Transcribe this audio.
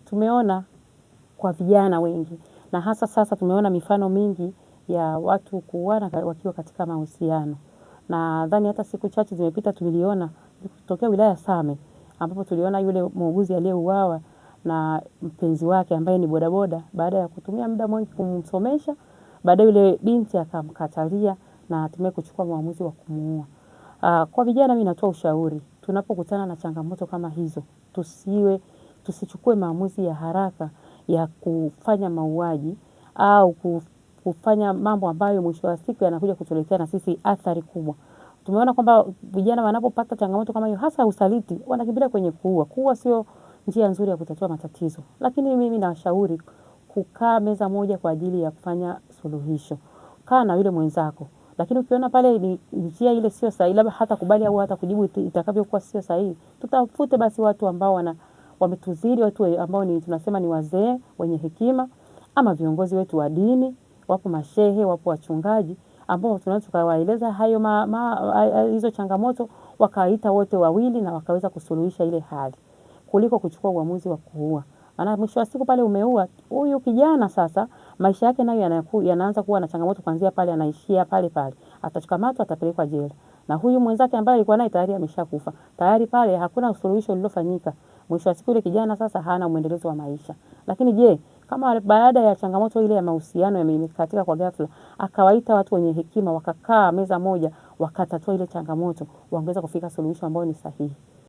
tumeona kwa vijana wengi, na hasa sasa tumeona mifano mingi ya watu kuuana wakiwa katika mahusiano. Na nadhani hata siku chache zimepita tuliona kutokea wilaya Same, ambapo tuliona yule muuguzi aliyeuawa na mpenzi wake ambaye ni bodaboda, baada ya kutumia muda mwingi kumsomesha, baada yule binti akamkatalia na hatimaye kuchukua maamuzi wa kumuua. Kwa vijana mimi natoa ushauri, tunapokutana na changamoto kama hizo, tusichukue maamuzi ya haraka ya kufanya mauaji au kufanya mambo ambayo mwisho wa siku yanakuja kutuletea na sisi athari kubwa. Tumeona kwamba vijana wanapopata changamoto kama hiyo, hasa usaliti, wanakimbilia kwenye kuua. Kuua sio njia nzuri ya kutatua matatizo. Lakini mimi nawashauri kukaa meza moja kwa ajili ya kufanya suluhisho. Kaa na yule mwenzako. Lakini ukiona pale ni njia ile sio sahihi, labda hatakubali au hata kujibu itakavyokuwa sio sahihi, tutafute basi watu ambao wametuzidi, watu ambao tunasema ni wazee wenye hekima, ama viongozi wetu wa dini, wapo mashehe, wapo wachungaji ambao tunaweza tukawaeleza hayo hizo changamoto, wakaita wote wawili na wakaweza kusuluhisha ile hali, kuliko kuchukua uamuzi wa kuua. Maana mwisho wa siku pale umeua huyu kijana, sasa maisha yake nayo yanaanza kuwa na changamoto kuanzia pale, anaishia pale pale. Atakamatwa, atapelekwa jela. Na huyu mwenzake ambaye alikuwa naye tayari ameshakufa. Tayari pale hakuna suluhisho lililofanyika. Mwisho wa siku yule kijana sasa hana muendelezo wa maisha. Lakini je, kama baada ya changamoto ile ya mahusiano yamekatika kwa ghafla, akawaita watu wenye hekima, wakakaa meza moja, wakatatua ile changamoto, wangeweza kufika suluhisho ambayo ni sahihi.